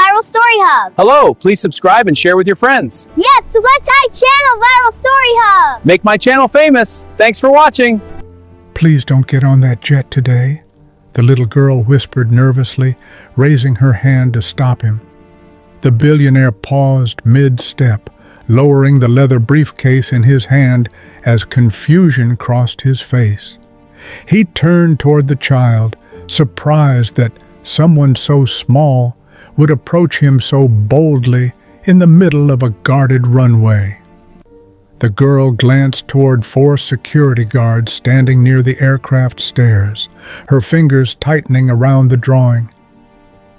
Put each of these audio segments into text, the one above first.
Viral Story Hub. Hello, please subscribe and share with your friends. Yes, subscribe channel Viral Story Hub. Make my channel famous. Thanks for watching. "Please don't get on that jet today," the little girl whispered nervously, raising her hand to stop him. The billionaire paused mid-step, lowering the leather briefcase in his hand as confusion crossed his face. He turned toward the child, surprised that someone so small would approach him so boldly in the middle of a guarded runway. The girl glanced toward 4 security guards standing near the aircraft stairs, her fingers tightening around the drawing.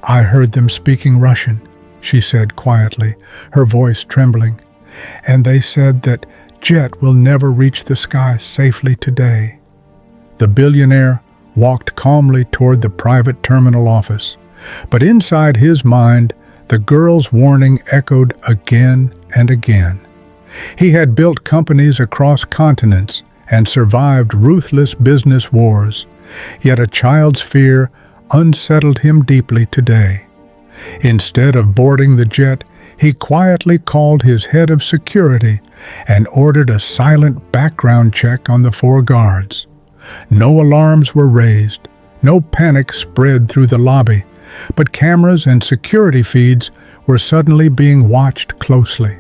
"I heard them speaking Russian," she said quietly, her voice trembling, "and they said that jet will never reach the sky safely today." The billionaire walked calmly toward the private terminal office, but inside his mind, the girl's warning echoed again and again. He had built companies across continents and survived ruthless business wars, yet a child's fear unsettled him deeply today. Instead of boarding the jet, he quietly called his head of security and ordered a silent background check on the 4 guards. No alarms were raised, no panic spread through the lobby, but cameras and security feeds were suddenly being watched closely.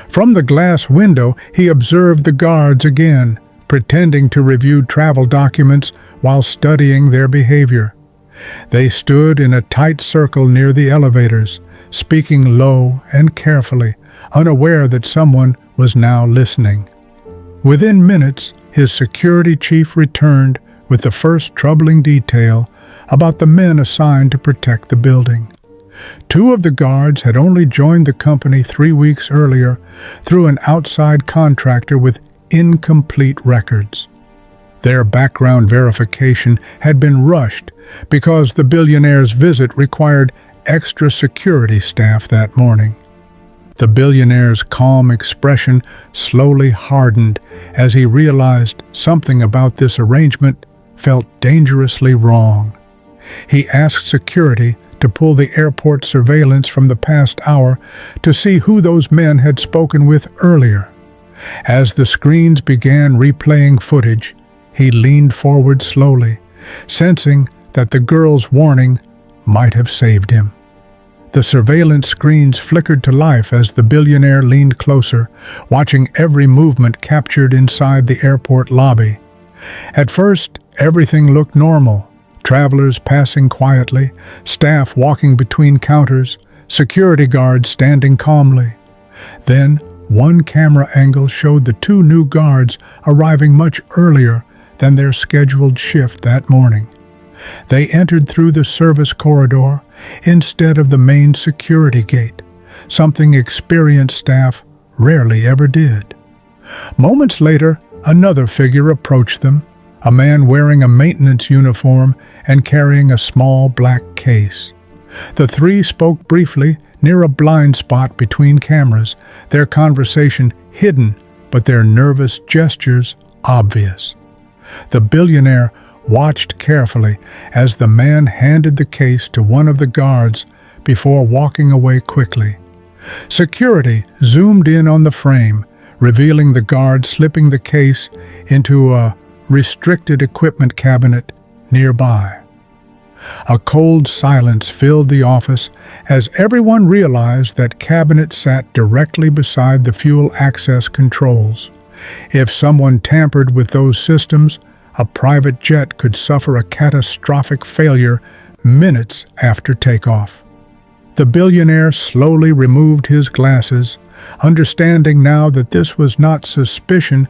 From the glass window, he observed the guards again, pretending to review travel documents while studying their behavior. They stood in a tight circle near the elevators, speaking low and carefully, unaware that someone was now listening. Within minutes, his security chief returned with the first troubling detail about the men assigned to protect the building. 2 of the guards had only joined the company 3 weeks earlier through an outside contractor with incomplete records. Their background verification had been rushed because the billionaire's visit required extra security staff that morning. The billionaire's calm expression slowly hardened as he realized something about this arrangement felt dangerously wrong. He asked security to pull the airport surveillance from the past hour to see who those men had spoken with earlier. As the screens began replaying footage, he leaned forward slowly, sensing that the girl's warning might have saved him. The surveillance screens flickered to life as the billionaire leaned closer, watching every movement captured inside the airport lobby. At first, everything looked normal. Travelers passing quietly, staff walking between counters, security guards standing calmly. Then, one camera angle showed the 2 new guards arriving much earlier than their scheduled shift that morning. They entered through the service corridor instead of the main security gate, something experienced staff rarely ever did. Moments later, another figure approached them, a man wearing a maintenance uniform and carrying a small black case. The 3 spoke briefly near a blind spot between cameras, their conversation hidden but their nervous gestures obvious. The billionaire watched carefully as the man handed the case to one of the guards before walking away quickly. Security zoomed in on the frame, revealing the guard slipping the case into a restricted equipment cabinet nearby. A cold silence filled the office as everyone realized that cabinet sat directly beside the fuel access controls. If someone tampered with those systems, a private jet could suffer a catastrophic failure minutes after takeoff. The billionaire slowly removed his glasses, understanding now that this was not suspicion,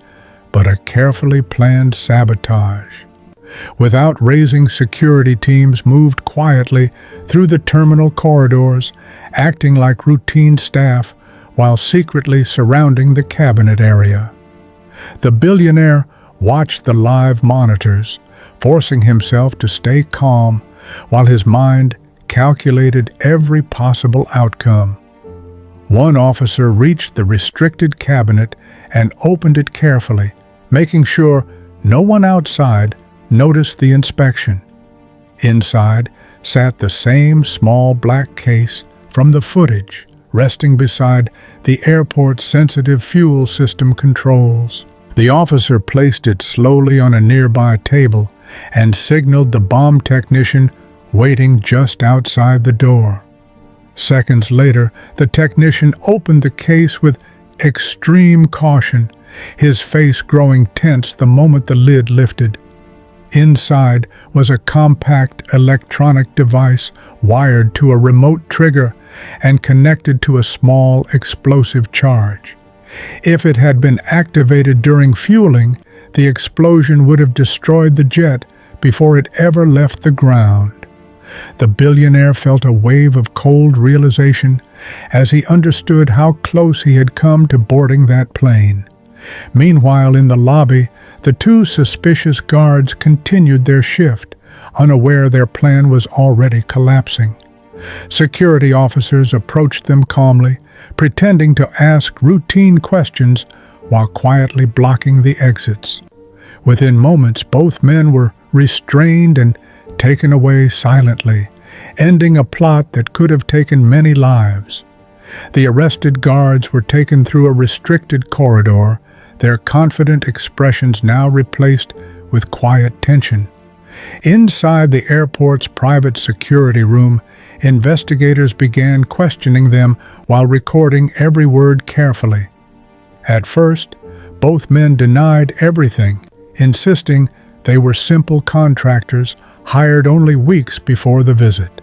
but a carefully planned sabotage. Without raising, security teams moved quietly through the terminal corridors, acting like routine staff while secretly surrounding the cabinet area. The billionaire watched the live monitors, forcing himself to stay calm while his mind calculated every possible outcome. One officer reached the restricted cabinet and opened it carefully, making sure no one outside noticed the inspection. Inside sat the same small black case from the footage, resting beside the airport's sensitive fuel system controls. The officer placed it slowly on a nearby table and signaled the bomb technician waiting just outside the door. Seconds later, the technician opened the case with extreme caution, his face growing tense the moment the lid lifted. Inside was a compact electronic device wired to a remote trigger and connected to a small explosive charge. If it had been activated during fueling, the explosion would have destroyed the jet before it ever left the ground. The billionaire felt a wave of cold realization as he understood how close he had come to boarding that plane. Meanwhile, in the lobby, the two suspicious guards continued their shift, unaware their plan was already collapsing. Security officers approached them calmly, pretending to ask routine questions while quietly blocking the exits. Within moments, both men were restrained and taken away silently, ending a plot that could have taken many lives. The arrested guards were taken through a restricted corridor, their confident expressions now replaced with quiet tension. Inside the airport's private security room, investigators began questioning them while recording every word carefully. At first, both men denied everything, insisting they were simple contractors hired only weeks before the visit.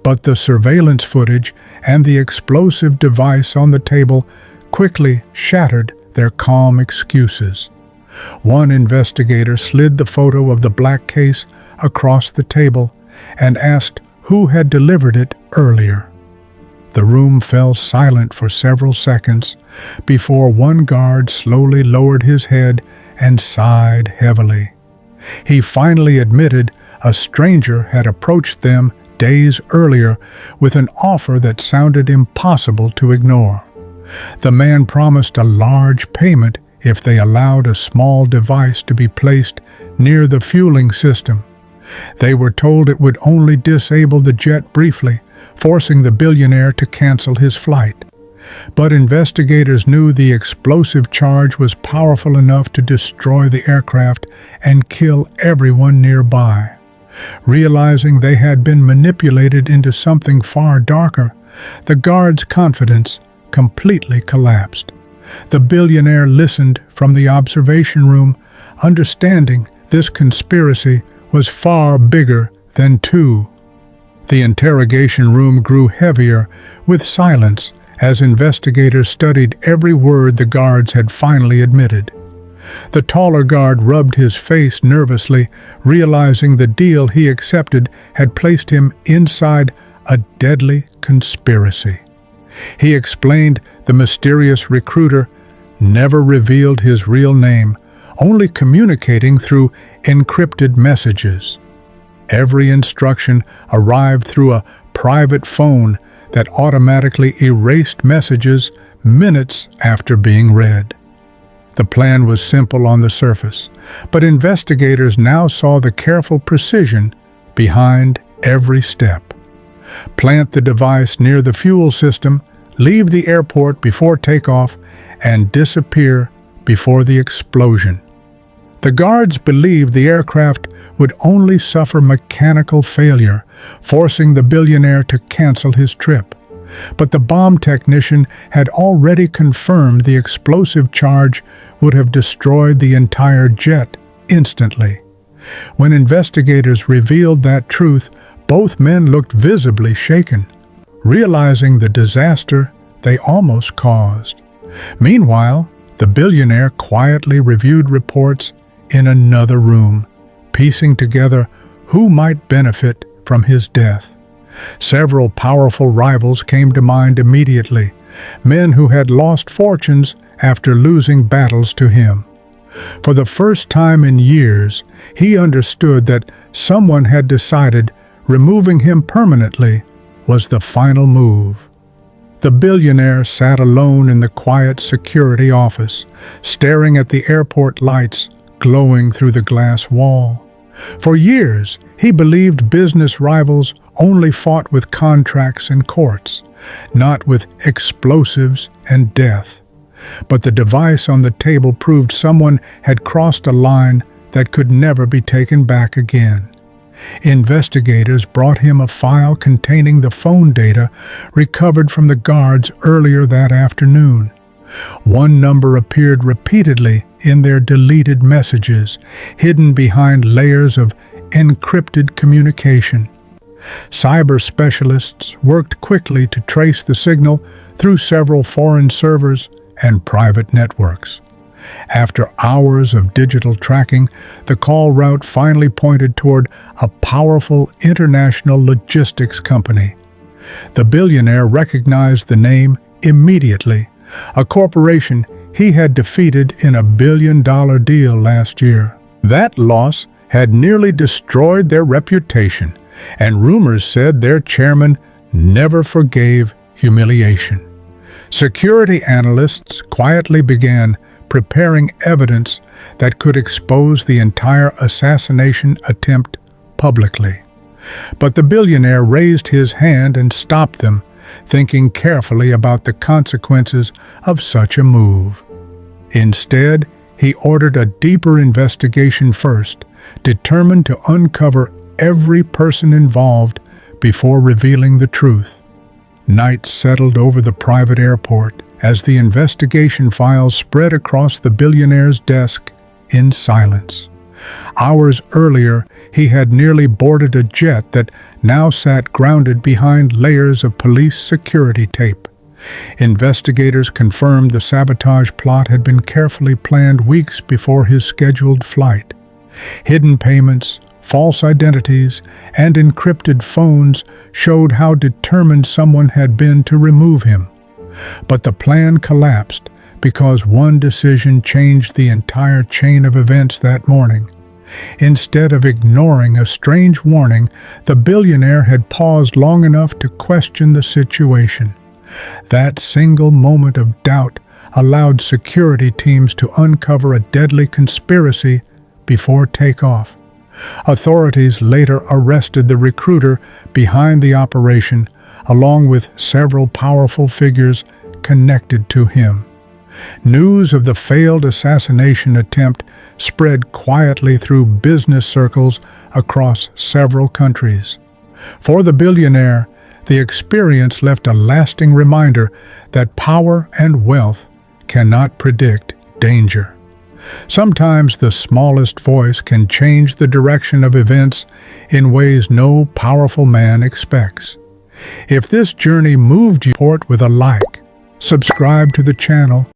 But the surveillance footage and the explosive device on the table quickly shattered their calm excuses. One investigator slid the photo of the black case across the table and asked who had delivered it earlier. The room fell silent for several seconds before one guard slowly lowered his head and sighed heavily. He finally admitted a stranger had approached them days earlier with an offer that sounded impossible to ignore. The man promised a large payment if they allowed a small device to be placed near the fueling system. They were told it would only disable the jet briefly, forcing the billionaire to cancel his flight. But investigators knew the explosive charge was powerful enough to destroy the aircraft and kill everyone nearby. Realizing they had been manipulated into something far darker, the guards' confidence completely collapsed. The billionaire listened from the observation room, understanding this conspiracy was far bigger than two. The interrogation room grew heavier with silence as investigators studied every word the guards had finally admitted. The taller guard rubbed his face nervously, realizing the deal he accepted had placed him inside a deadly conspiracy. He explained the mysterious recruiter never revealed his real name, only communicating through encrypted messages. Every instruction arrived through a private phone that automatically erased messages minutes after being read. The plan was simple on the surface, but investigators now saw the careful precision behind every step. Plant the device near the fuel system, leave the airport before takeoff, and disappear before the explosion. The guards believed the aircraft would only suffer mechanical failure, forcing the billionaire to cancel his trip. But the bomb technician had already confirmed the explosive charge would have destroyed the entire jet instantly. When investigators revealed that truth, both men looked visibly shaken, realizing the disaster they almost caused. Meanwhile, the billionaire quietly reviewed reports in another room, piecing together who might benefit from his death. Several powerful rivals came to mind immediately, men who had lost fortunes after losing battles to him. For the first time in years, he understood that someone had decided removing him permanently was the final move. The billionaire sat alone in the quiet security office, staring at the airport lights glowing through the glass wall. For years, he believed business rivals only fought with contracts and courts, not with explosives and death. But the device on the table proved someone had crossed a line that could never be taken back again. Investigators brought him a file containing the phone data recovered from the guards earlier that afternoon. One number appeared repeatedly in their deleted messages, hidden behind layers of encrypted communication. Cyber specialists worked quickly to trace the signal through several foreign servers and private networks. After hours of digital tracking, the call route finally pointed toward a powerful international logistics company. The billionaire recognized the name immediately, a corporation he had defeated in a billion-dollar deal last year. That loss had nearly destroyed their reputation, and rumors said their chairman never forgave humiliation. Security analysts quietly began preparing evidence that could expose the entire assassination attempt publicly. But the billionaire raised his hand and stopped them, thinking carefully about the consequences of such a move. Instead, he ordered a deeper investigation first, determined to uncover every person involved before revealing the truth. Night settled over the private airport as the investigation files spread across the billionaire's desk in silence. Hours earlier, he had nearly boarded a jet that now sat grounded behind layers of police security tape. Investigators confirmed the sabotage plot had been carefully planned weeks before his scheduled flight. Hidden payments, false identities, and encrypted phones showed how determined someone had been to remove him. But the plan collapsed because one decision changed the entire chain of events that morning. Instead of ignoring a strange warning, the billionaire had paused long enough to question the situation. That single moment of doubt allowed security teams to uncover a deadly conspiracy before takeoff. Authorities later arrested the recruiter behind the operation, along with several powerful figures connected to him. News of the failed assassination attempt spread quietly through business circles across several countries. For the billionaire, the experience left a lasting reminder that power and wealth cannot predict danger. Sometimes the smallest voice can change the direction of events in ways no powerful man expects. If this journey moved you, support with a like, subscribe to the channel,